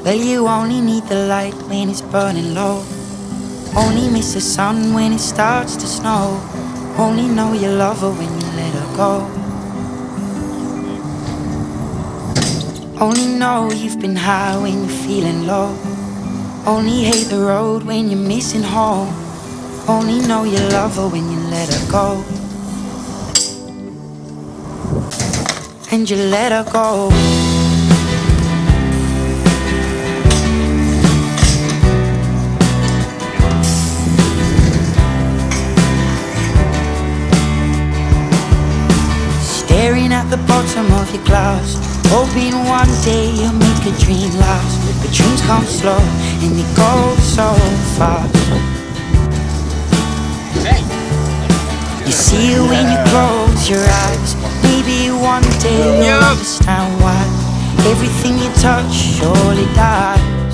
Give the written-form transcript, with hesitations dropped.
Well, you only need the light when it's burning low. Only miss the sun when it starts to snow. Only know you love her when you let her go. Only know you've been high when you're feeling low. Only hate the road when you're missing home. Only know you love her when you let her go. And you let her go. Staring at the bottom of your glass, hoping one day you'll make a dream last. But dreams come slow and they go so fast. You see it when you close your eyes. Maybe one day you'll understand why everything you touch surely dies.